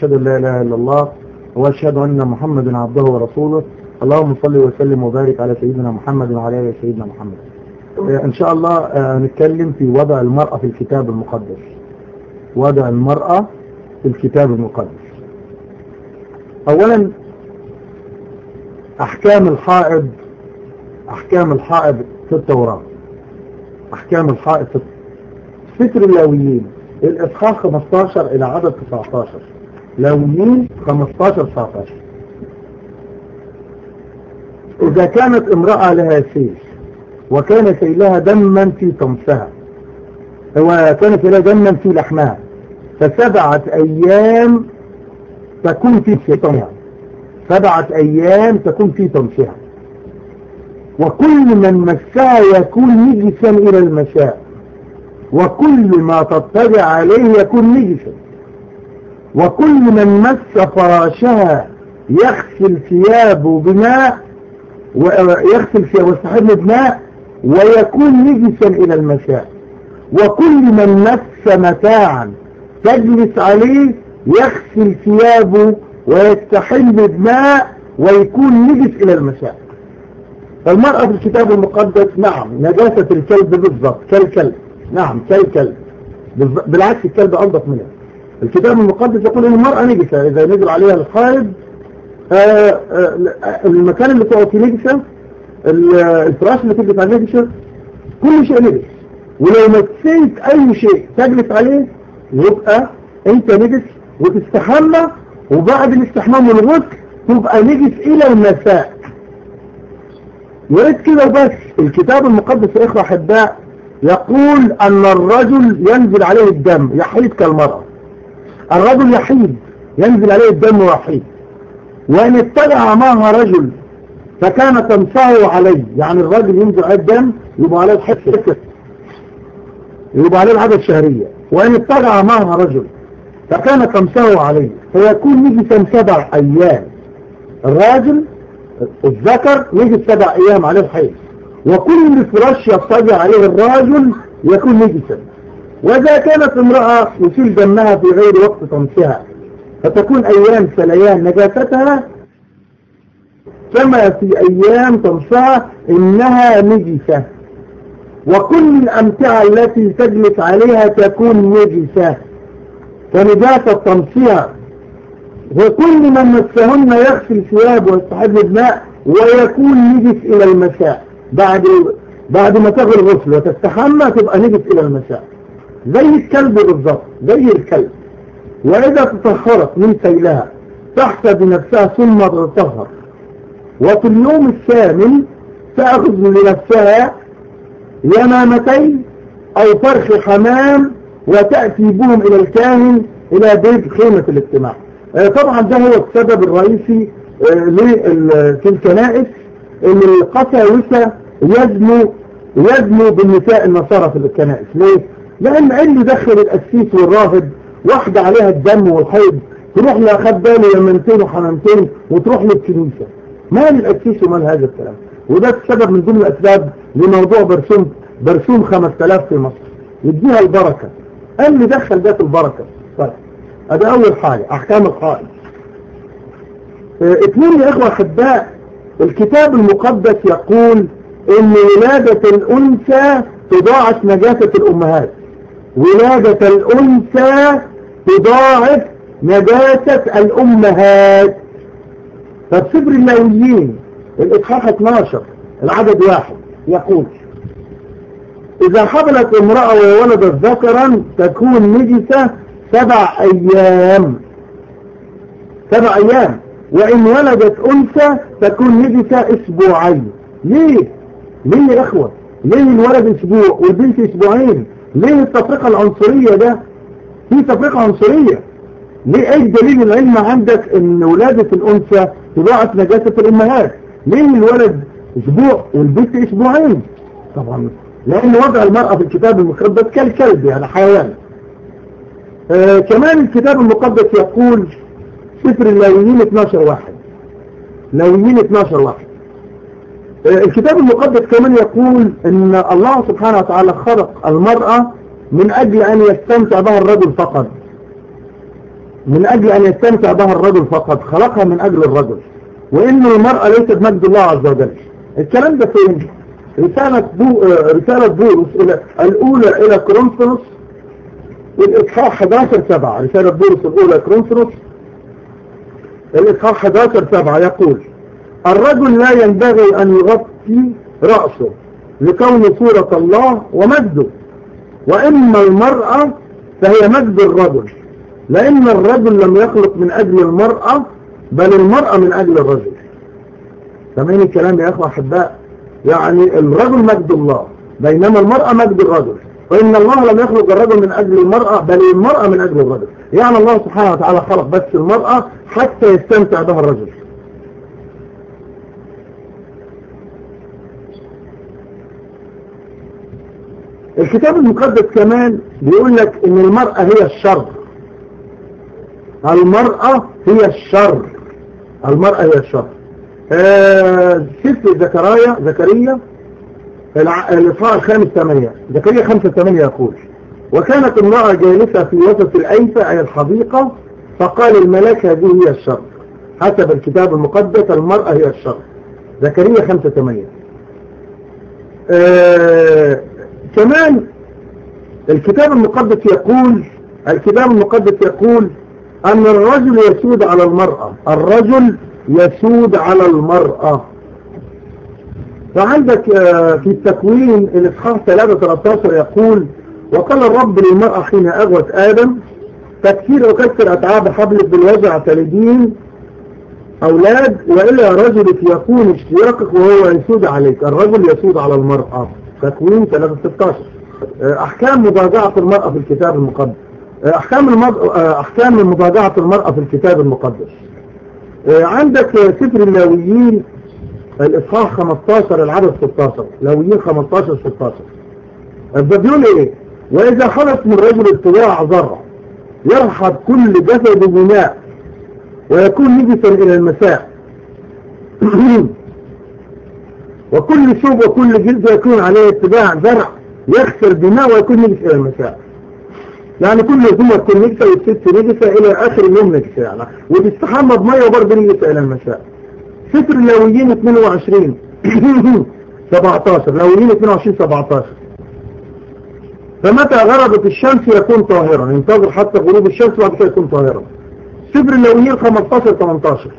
وأشهد أن لا إله إلا الله وأشهد أن محمدا عبده ورسوله. اللهم صل وسلم وبارك على سيدنا محمد وعلى آله سيدنا محمد. إن شاء الله نتكلم في وضع المرأة في الكتاب المقدس. وضع المرأة في الكتاب المقدس. أولا أحكام الحائض في التوراة. أحكام الحائض في سفر اللاويين الإصحاح 15 إلى عدد 19. لاويين 15-19. إذا كانت امرأة لها سيل وكان سيلها دما في طمسها وكان سيلها دما في لحمها ف7 أيام تكون في طمسها. 7 أيام تكون في طمسها. وكل من مسها يكون نجسا إلى المساء، وكل ما تطلع عليه يكون نجسا. وكل من مس فراشها يغسل ثيابه بماء ويستحب بماء ويكون نجسا إلى المساء. وكل من مس متاعا تجلس عليه يغسل ثيابه ويستحل بماء ويكون نجس إلى المساء. فالمرأة في الكتاب المقدس نعم نجاسة الكلب بالضبط كالكلب. نعم كالكلب بالعكس الكلب أنظف منها. الكتاب المقدس يقول ان المرأة نجسة إذا نزل عليها الحائض. المكان اللي تقعد فيه نجسة، الفراش اللي تجلس عليه نجسة، كل شيء نجس. ولو مسيت أي شيء تجلس عليه يبقى أنت نجس وتستحمى، وبعد الاستحمام والغسل تبقى نجس إلى المساء. وريت كده بس. الكتاب المقدس يا إخوة أحباء يقول أن الرجل ينزل عليه الدم يحيد كالمرأة. الرجل يحيد ينزل عليه الدم ويحيد. وإن اتبع معها رجل فكان تمسه عليه، يعني الرجل ينزل عليه الدم يبقى عليه الحد، يبقى عليه العادة الشهرية. وإن اتبع معها رجل فكان تمسه عليه فيكون نجسا 7 أيام. الراجل الذكر نجس 7 أيام عليه الحيض. وكل فراش يضطجع عليه الراجل يكون نجسا. وإذا كانت امرأة يسيل دمها في غير وقت طمسها فتكون أيام سليان نجاستها كما في أيام طمسها إنها نجسة. وكل الأمتعة التي تجلس عليها تكون نجسة كنجاسة طمسها. وكل من مسهن يغسل ثيابه ويستحب بماء ويكون نجس إلى المساء. بعد ما تغسل الغسل وتستحمى تبقى نجس إلى المساء زي الكلب بالضبط، زي الكلب. وإذا تطهرت من سيلها تحسب نفسها ثم تطهر. وفي اليوم الثامن تأخذ لنفسها يمامتين أو فرخ حمام وتأتي بهم إلى الكاهن إلى بيت خيمة الاجتماع. طبعا ده هو السبب الرئيسي في الكنائس ان القساوسة يزنوا بالنساء النصارى في الكنائس. ليه؟ لان اللي دخل القسيس والراهب واحدة عليها الدم والحيض تروح لها خدامة يمنتين وحمامتين وتروح للكنيسة. مال القسيس ومال هذا الكلام. وده السبب من ضمن الاسباب لموضوع برسوم 5000 في مصر يديها البركة. اللي دخل ده في البركة. طيب هذا اول حاجة احكام الحائض. 2 يا اخوة احباء الكتاب المقدس يقول ان ولادة الانثى تضاعف نجاسة الامهات. ولادة الانثى تضاعف نجاسة الامهات. فسفر اللاويين الاصحاح 12 العدد 1 يقول اذا حملت امرأة وولدت ذكرا تكون نجسة 7 أيام. 7 أيام. وإن ولدت أنثى تكون نجسة 2 أسبوع. ليه يا إخوة؟ ليه الولد أسبوع والبنت 2 أسبوع؟ ليه التفرقة العنصرية ده؟ في تفرقة عنصرية. ليه؟ ايه الدليل العلمي عندك ان ولادة الأنثى تضاعف نجاسة الأمهات؟ ليه الولد 1 أسبوع والبنت 2 أسبوع؟ طبعا لأن وضع المرأة في الكتاب المقدس كالكلب، يعني حيوان. كمان الكتاب المقدس يقول سفر اللاويين 12:1. لاويين 12:1. الكتاب المقدس كمان يقول ان الله سبحانه وتعالى خلق المرأة من اجل ان يستمتع بها الرجل فقط. من أجل أن يستمتع بها الرجل فقط، خلقها من أجل الرجل، وإن المرأة ليست مجد الله عز وجل. الكلام ده فين؟ رسالة بولس الأولى إلى كورنثوس الإصحاح 11:7. رسالة بولس الأولى كورنثوس الإصحاح 11:7 يقول: الرجل لا ينبغي أن يغطي رأسه لكون صورة الله ومجده، وإما المرأة فهي مجد الرجل، لأن الرجل لم يخلق من أجل المرأة بل المرأة من أجل الرجل. سامعين الكلام يا أخوة أحباء؟ يعني الرجل مجد الله بينما المرأة مجد الرجل، وإن الله لم يخلق الرجل من أجل المرأة بل المرأة من أجل الرجل. يعني الله سبحانه وتعالى خلق بس المرأة حتى يستمتع بها الرجل. الكتاب المقدس كمان بيقول لك ان المرأة هي الشر. المرأة هي الشر. المرأة هي الشر. سفر زكريا الإصحاح 5:8. زكريا 5:8 يقول: وكانت امرأة جالسة في وسط الأيفة أي الحديقة، فقال الملاك هذه هي الشر. حسب الكتاب المقدس المرأة هي الشر. زكريا 5:8. كمان الكتاب المقدس يقول أن الرجل يسود على المرأة. الرجل يسود على المرأة. فعندك في التكوين الإصحاح 3:13 يقول: وقال الرب للمرأة حين أغوت آدم: تكثير وكثر أتعاب حبلك بالوجع تلدين أولاد، وإلى رجلك يكون اشتياقك وهو يسود عليك. الرجل يسود على المرأة. تكوين 3:16. أحكام مضاجعة المرأة في الكتاب المقدس. أحكام مضاجعة المرأة في الكتاب المقدس. عندك سفر اللاويين الإصحاح 15 العدد 16. لاويين 15:16. ده بيقول إيه؟ وإذا حدث من رجل اتباع ذرة يرحب كل جسد بماء ويكون نجسا إلى المساء، وكل ثوب وكل جلد يكون عليه اتباع زرع يغسل بماء ويكون نجس إلى المساء. يعني كل يوم تكون نجسة والست نجسة إلى آخر اليوم نجسة يعني، وتستحمى بمية وبرضه نجسة إلى المساء. سفر اللاويين 22:17. لاويين 22:17. فمتى غربت الشمس يكون طاهرا، ينتظر حتى غروب الشمس وبعد كده يكون طاهرا. سفر اللاويين 15:18.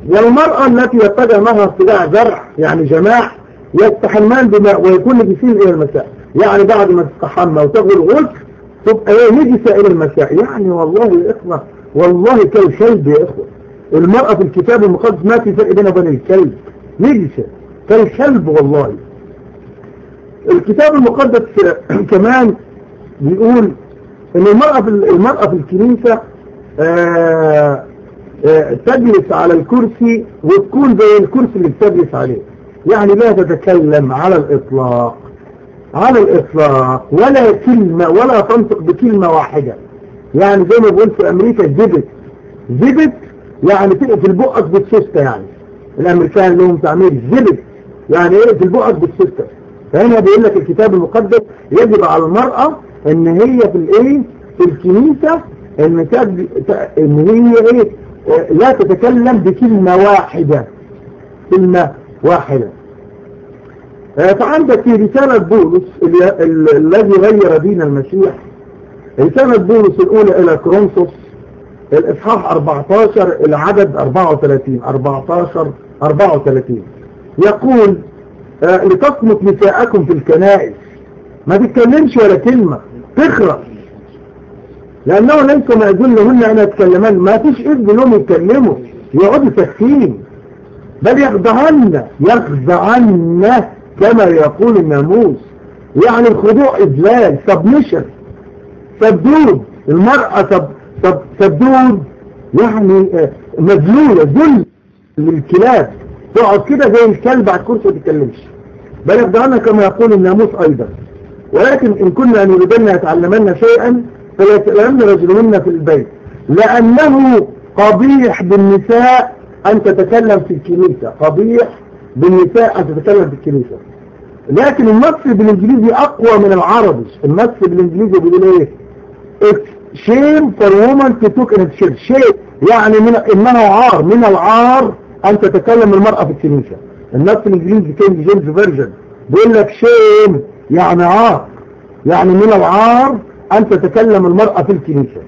والمرأة التي يتجه معها اتباع زرع يعني جماع يستحمان بماء ويكون نجسين إلى المساء. يعني بعد ما تستحمى وتغسل الغسل تبقى نجسة إلى المساء. يعني والله يا إخوة، والله كالكلب يا إخوة. المرأة في الكتاب المقدس ما في فرق بينها وبين الكلب، نجسة كالكلب والله. الكتاب المقدس كمان بيقول ان المرأة في الكنيسة تجلس على الكرسي وتكون زي الكرسي اللي بتجلس عليه. يعني لا تتكلم على الإطلاق ولا كلمة ولا تنطق بكلمة واحدة. يعني زي ما بقول في أمريكا زبت يعني تقفل بقك بالسوستة. يعني الأمريكان لهم تعمير زبت يعني اقفل بقك بالسوستة. فهنا بيقول لك الكتاب المقدس يجب على المرأة ان هي في الكنيسة ان هي لا تتكلم بكلمة واحدة. فعندك في رسالة بولس الذي غير دين المسيح، رسالة بولس الأولى إلى كورنثوس الإصحاح 14 العدد 34 يقول: لتصمت نساءكم في الكنائس. ما تتكلمش ولا كلمة، تخرج، لأنه ليس مأذون لهن أن يتكلمان. ما فيش إذن لهم يتكلموا، يقعدوا ساكتين، بل يخضعن كما يقول الناموس. يعني الخضوع إذلال، سبدود. المرأة سبدود يعني مذلولة، ذل للكلاب، تقعد كده زي الكلب على الكرسي وما تتكلمش. بل يخضعن كما يقول الناموس أيضا. ولكن إن كنا نريدن يتعلمن شيئا فلا يتكلمن رجلهن في البيت، لأنه قبيح بالنساء أن تتكلم في الكنيسة. قبيح بالنساء أن تتكلم في الكنيسة. لكن النص بالإنجليزي أقوى من العربي. النص بالإنجليزي بيقول إيه؟ It's shame for woman to talk in the church. shame يعني انه عار، من العار ان تتكلم المرأة في الكنيسة. النص الانجليزي كينج جيمس فيرجن بيقول لك shame يعني عار، يعني من العار ان تتكلم المرأة في الكنيسة.